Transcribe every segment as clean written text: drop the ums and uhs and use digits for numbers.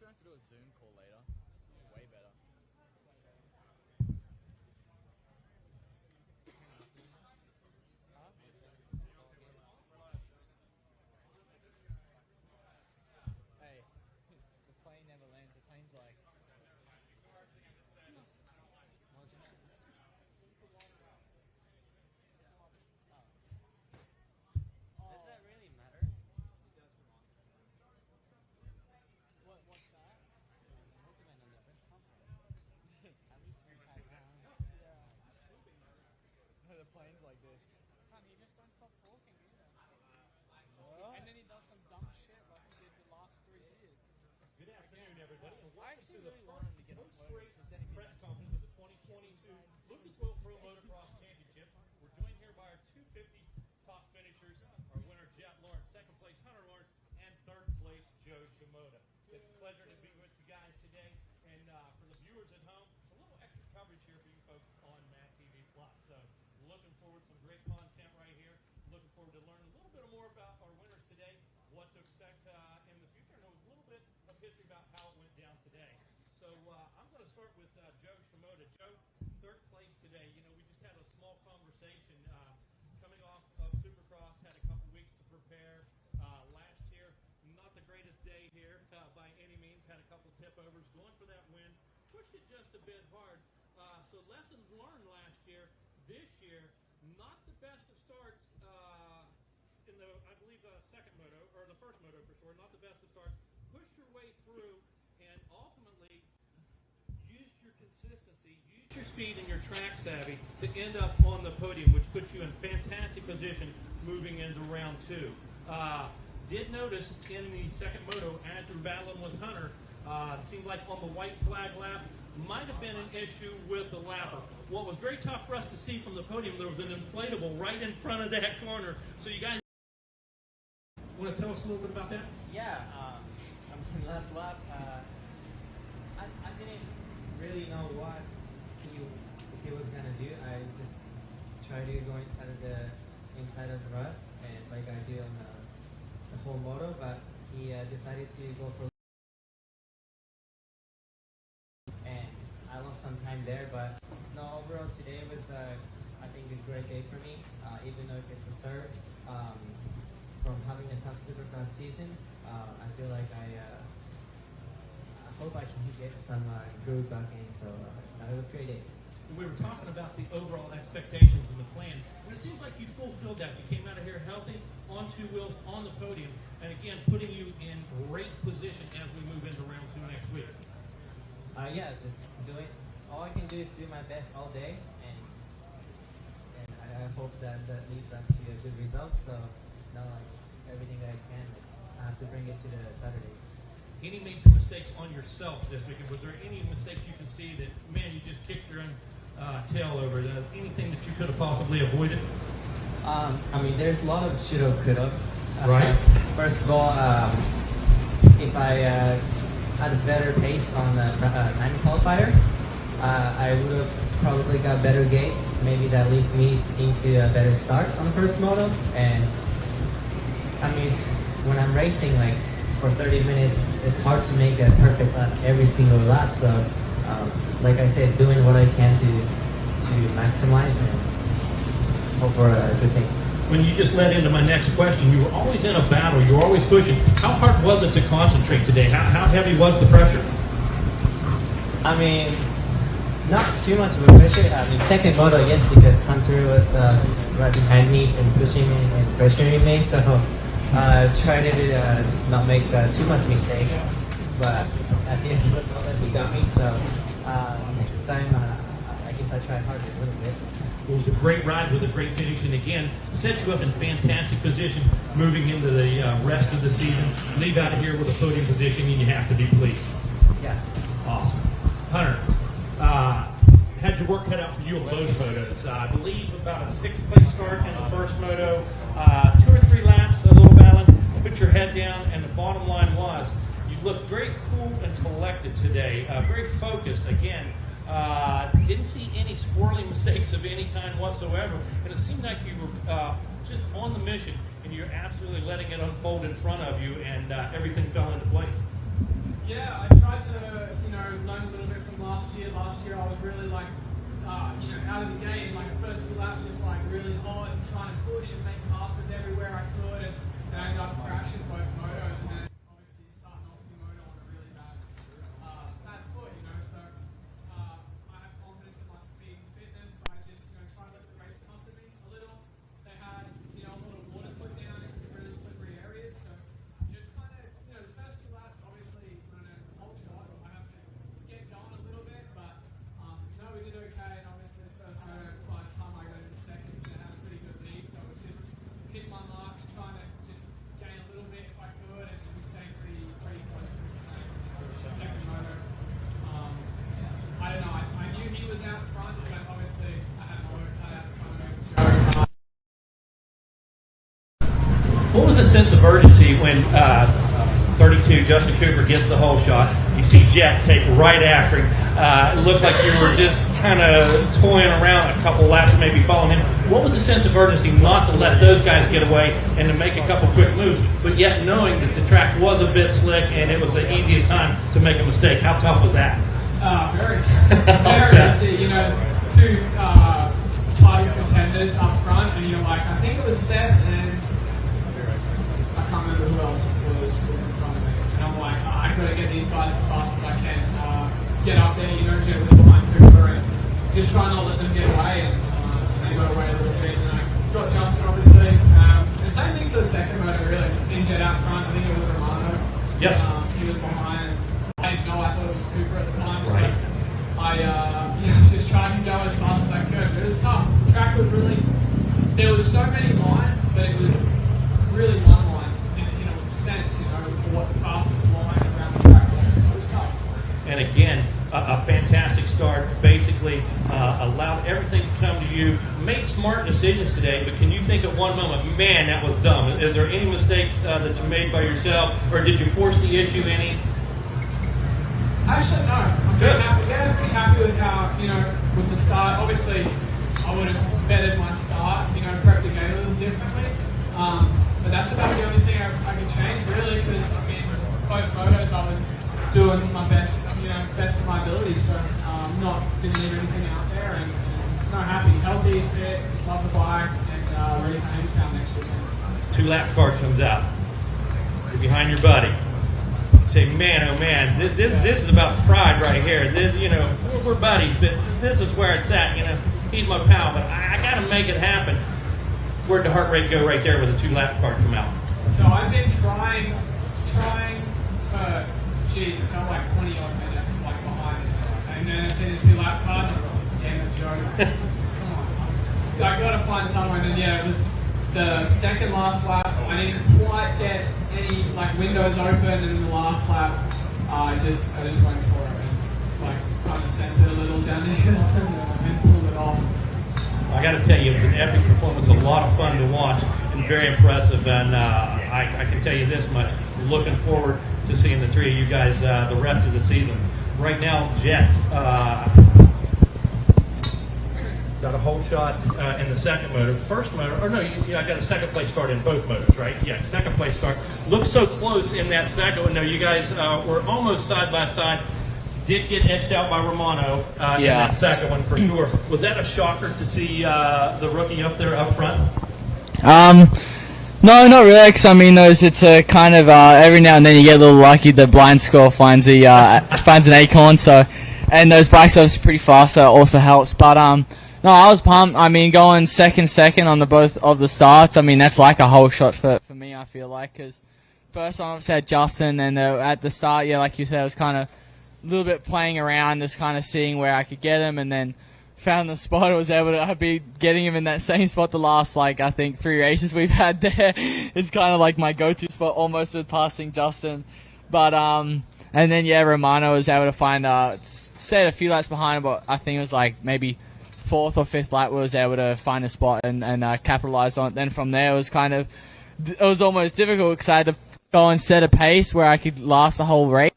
gonna have to do a Zoom call later. It's way better. Hey, the plane never lands. The plane's like. Does that really matter? What's that? Must have been in the press conference. At least 25 pounds. Yeah. The plane's like this. Man, he just don't stop talking either. What? And then he does some dumb shit like he did the last 3 years. Good afternoon, everybody, and I welcome actually to the really want him to get on post-race podium, 'cause then he'd be press nice. conference of the 2022 Lucas Oil Pro Motocross Championship. We're joined here by our 250 top finishers, our winner Jett Lawrence, second place Hunter Lawrence, and third place Joe Shimoda. It's a pleasure to be with you guys today, and for the viewers at home, a little extra coverage here for you folks on Matt TV Plus. So looking forward to some great content right here. Looking forward to learning a little bit more about our winners today, what to expect in the future, and a little bit of history about how it went down today. So I'm going to start with Joe Shimoda. Joe, third place today. You know, we just had a small conversation coming off of Supercross, had a couple weeks to prepare. Last year, not the greatest day here by any means, had a couple tip overs, going for that win, pushed it just a bit hard. So lessons learned last year. This year, not the best of starts in the, I believe, second moto, or the first moto for sure, not the best of starts. Pushed your way through and ultimately used your consistency, used your speed and your track savvy to end up on the podium, which puts you in fantastic position moving into round 2. Did notice in the second moto, as you're battling with Hunter, it seemed like on the white flag lap, might have been an issue with the lapper. What was very tough for us to see from the podium, there was an inflatable right in front of that corner. So you guys want to tell us a little bit about that? Yeah, I mean, last lap, I didn't really know what he was gonna do. I just tried to go inside of the ruts, and like I do on the whole moto, but he decided to go for. And I lost some time there, but no, overall today was I think a great day for me, even though it's a third. From having a tough Supercross season, I feel like I hope I can get some groove back in. So it was a great day. We were talking about the overall expectations and the plan, and it seems like you fulfilled that. You came out of here healthy, on 2 wheels, on the podium, and again, putting you in great position as we move into round 2 next week. Yeah, just do it. All I can do is do my best all day, and I hope that leads up to a good result. So now, like everything that I can, I have to bring it to the Saturdays. Any major mistakes on yourself this weekend? Was there any mistakes you can see that, man, you just kicked your own tail over? Anything that you could have possibly avoided? I mean, there's a lot of should have, could have. Right. First of all, if I had a better pace on the 90 qualifier, I would have probably got better gate. Maybe that leads me into a better start on the first moto. And I mean, when I'm racing like for 30 minutes, it's hard to make a perfect lap every single lap. So, like I said, doing what I can to maximize and hope for a good thing. When you just led into my next question, you were always in a battle. You were always pushing. How hard was it to concentrate today? How heavy was the pressure? I mean, not too much of a pressure. I mean, second moto, yes, because Hunter was right behind me and pushing me and pressuring me. So tried to not make too much mistake. But at the end of the moto, he got me. So next time, I guess I tried harder a little bit. It was a great ride with a great finish, and again, sets you up in fantastic position moving into the rest of the season. Leave out of here with a podium position, and you have to be pleased. Yeah. Awesome. Hunter, had your work cut out for you on both motos. I believe about a 6th place start in the first moto, 2 or 3 laps, a little battling, put your head down, and the bottom line was you looked very cool and collected today, very focused. Again, didn't see any swirling mistakes of any kind whatsoever, and it seemed like you were just on the mission, and you're absolutely letting it unfold in front of you, and everything fell into place. Yeah, I tried to, learn a little bit from last year. Last year I was really out of the gate, like the first few laps, just like really hot and trying to push and make passes everywhere I could, and I ended up crashing both motos, and then obviously starting off the moto on a really bad foot, so I have confidence in my speed and fitness, so I just, try to let the race come to me a little. They had, a little water put down in some really slippery areas, so just kind of, the first two laps, obviously, the whole shot, I have to get going a little bit, but no, we did okay, and obviously the first moto, by the time I got into second, I had a pretty good lead, so it was just hit my marks, trying to just gain a little bit if I could, and staying pretty close to the second moto. I don't know, I knew he was out front, but obviously I had my work cut out in front of Joe. What was the sense of urgency when 32 Justin Cooper gets the whole shot? You see Jett take right after him. It looked like you were just kind of toying around a couple laps, maybe following him. What was the sense of urgency not to let those guys get away and to make a couple quick moves, but yet knowing that the track was a bit slick and it was the easiest time to make a mistake? How tough was that? Very easy. Two title contenders up front, and I think it was Seth and I can't remember who else was in front of me. And I'm like, I gotta get these guys as fast as I can. Get up there, Jett was behind Cooper, and just try not to let them get away, and they got away a little bit, and I got Justin, obviously. The same thing for the second moto, really. Seeing Jett out front, I think it was Romano. Yes. He was behind. I didn't know, I thought it was Cooper at the time, right. So I just tried to go as fast as I could, but it was tough. The track was really, there was so many lines, but it was really one line, in a sense, for what the fastest line around the track was, so it was tough. And again, a fantastic start. Basically, allowed everything to come to you. Made smart decisions today, but can you think of one moment, man, that was dumb? Is there any mistakes that you made by yourself, or did you force the issue any? Actually, no. I'm pretty happy with how, with the start. Obviously, I would have bettered my start, prepped the gate a little differently. But that's about the only thing I could change, really, because, both motos I was doing my best, best of my ability, so didn't leave anything out there, and happy, healthy, fit, love the bike, and ready for Hagertown next weekend. 2-lap card comes out. You're behind your buddy. You say, man, oh man, this is about pride right here. This, we're buddies, but this is where it's at. He's my pal, but I got to make it happen. Where'd the heart rate go right there with the 2-lap card come out? So I've been trying for, it felt like 20 odd minutes, behind. And then I see the 2-lap card, and I'm like, damn it, Joe. Come on. I got to find someone, and it was the second last lap. I didn't quite get any windows open, and in the last lap, I just went for it, and kind of sent it a little down the hill, and pulled it off. I got to tell you, it was an epic performance, a lot of fun to watch, and very impressive. And I can tell you this much: looking forward to seeing the three of you guys the rest of the season. Right now, Jett got a whole shot in the second moto. First moto, I got a second place start in both motos, right? Yeah, second place start. Looked so close in that second one. No, you guys were almost side by side. Did get edged out by Romano in that second one for sure. Was that a shocker to see the rookie up there up front? No, not really, because it's a kind of, every now and then you get a little lucky, the blind squirrel finds an acorn, so, and those bikes are obviously pretty fast, so it also helps, but, no, I was pumped. Going second on the both of the starts, that's like a whole shot for me, I feel like, because first I obviously had Justin, and at the start, like you said, I was kind of a little bit playing around, just kind of seeing where I could get him, and then found the spot. I was able to be getting him in that same spot the last, I think 3 races we've had there. It's kind of like my go-to spot, almost with passing Justin. But, and then, Romano was able to find, stayed a few laps behind him, but I think it was maybe 4th or 5th lap was able to find a spot and capitalize on it. Then from there, it was almost difficult because I had to go and set a pace where I could last the whole race,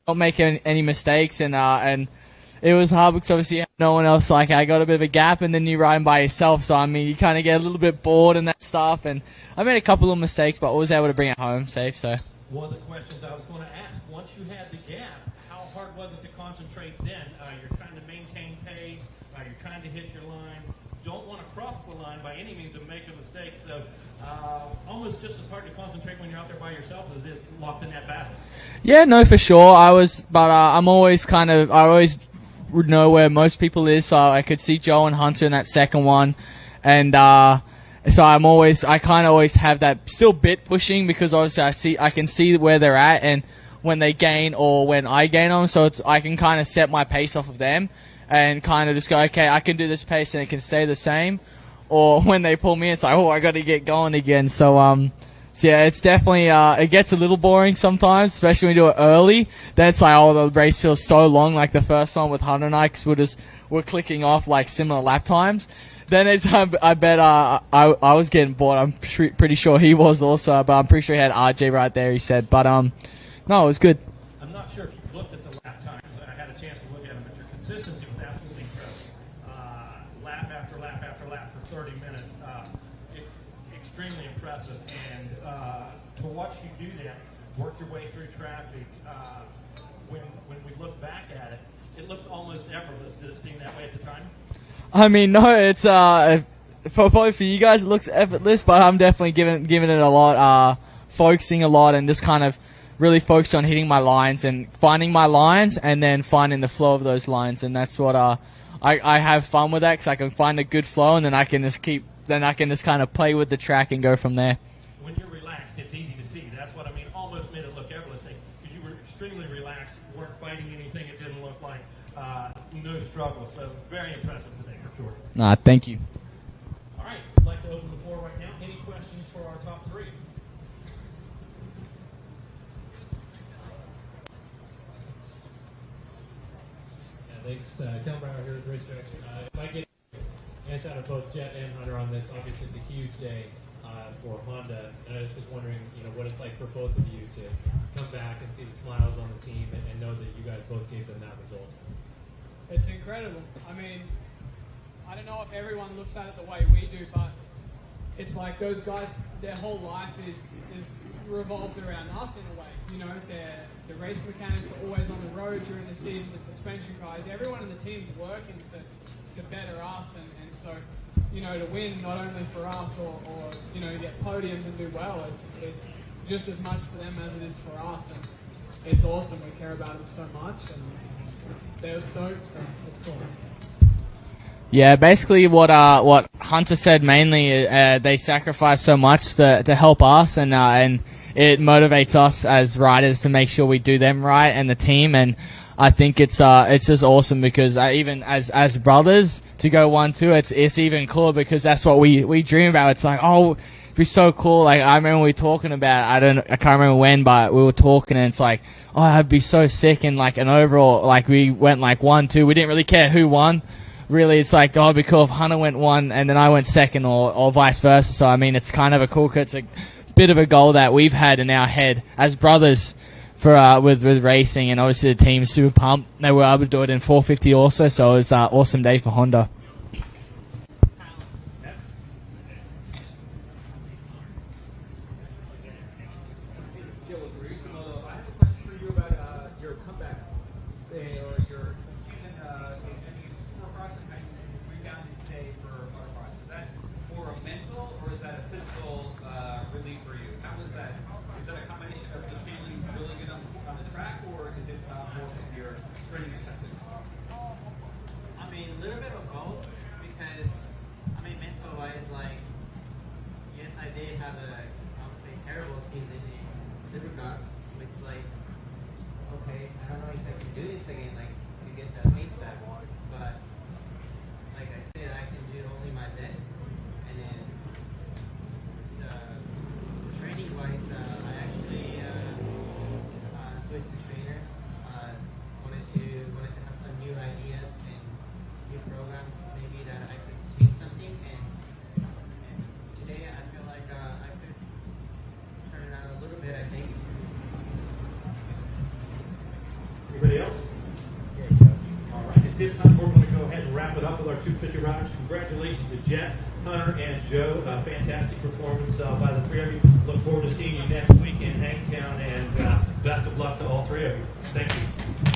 not make any mistakes, and it was hard because obviously you have no one else. I got a bit of a gap, and then you're riding by yourself, so you kind of get a little bit bored and that stuff, and I made a couple of mistakes, but I was able to bring it home safe, so. One of the questions I was going to ask, once you had the gap, how hard was it to concentrate then? You're trying to maintain pace. You're trying to hit your lines. Don't want to cross the line by any means and make a mistake. So almost just as hard to concentrate when you're out there by yourself as it is locked in that battle. Yeah, no, for sure. I'm always I always would know where most people is, so I could see Joe and Hunter in that second one. And, so I kind of always have that still bit pushing because obviously I can see where they're at and when they gain or when I gain on them, so I can kind of set my pace off of them and kind of just go, okay, I can do this pace and it can stay the same. Or when they pull me, it's like, oh, I got to get going again. So yeah, it's definitely, it gets a little boring sometimes, especially when you do it early. Then it's like, oh, the race feels so long, like the first one with Hunter and I, because we're clicking off like similar lap times. Then I bet, I was getting bored. I'm pretty sure he was also, but I'm pretty sure he had RJ right there, he said. But, no, it was good. I'm not sure if you looked at the lap times. I had a chance to look at them, but your consistency was absolutely incredible. Lap after lap after lap for 30 minutes. Extremely impressive. And to watch you do that, work your way through traffic, when we look back at it, it looked almost effortless. Did it seem that way at the time? I mean, no, it's, probably for you guys it looks effortless, but I'm definitely giving it a lot, focusing a lot and just kind of really focused on hitting my lines and finding my lines and then finding the flow of those lines. And that's what, I have fun with that because I can find a good flow and then I can just kind of play with the track and go from there. When you're relaxed, it's easy to see. That's what I mean. Almost made it look effortless because you were extremely relaxed, weren't fighting anything. It didn't look like, no struggle. So very impressive today for sure. Thank you. All right. I'd like to open the floor right now. Any questions for our top three? Thanks. Kel Brower here with Raceway. If I get an answer out of both Jett and Hunter on this, obviously it's a huge day for Honda, and I was just wondering, what it's like for both of you to come back and see the smiles on the team and know that you guys both gave them that result. It's incredible. I mean, I don't know if everyone looks at it the way we do, but it's like those guys, their whole life is revolved around us in a way. The race mechanics are always on the road during the season, the suspension guys, everyone in the team's working to better us, and so, to win not only for us or to get podiums and do well, it's just as much for them as it is for us, and it's awesome. We care about them so much, and they're stoked, so it's cool. Yeah, basically what Hunter said mainly, they sacrifice so much to help us and it motivates us as riders to make sure we do them right and the team, and I think it's just awesome because even as brothers to go 1-2, it's even cooler because that's what we dream about. It's like, oh, it'd be so cool. Like I remember we were talking about, I can't remember when, but we were talking and it's like, oh, I'd be so sick and like an overall, like we went like 1-2. We didn't really care who won. Really, it's like, oh, it'd be cool if Hunter went 1 and then I went second or vice versa. So I mean, it's kind of a cool, it's a bit of a goal that we've had in our head as brothers for with racing, and obviously the team's super pumped. They were able to do it in 450 also, so it was an awesome day for Honda. I have a question for you about your comeback or your season ending Supercross and rebounding today for Motocross. Is that more a mental or is that a physical relief for you? How was that? Is that a combination of just feeling really good on the track, or is it more of your training necessity? I mean, a little bit of both because, mental-wise, yes, I did have I would say, terrible season in Supercross. It's like, okay, I don't know if I can do this again, to get that pace back. But, like I said, I can do only my best. And then, training-wise, I actually switched to trainer. Wanted to have some new ideas and new program, maybe that I could change something. And today, I feel like I could turn it out a little bit. I think. Anybody else? All right. At this time, we're going to go ahead and wrap it up with our 250 riders. Congratulations to Jett, Hunter, and Joe. Fantastic performance by the three of you. Look forward to seeing you next week in Hangtown and best of luck to all three of you. Thank you.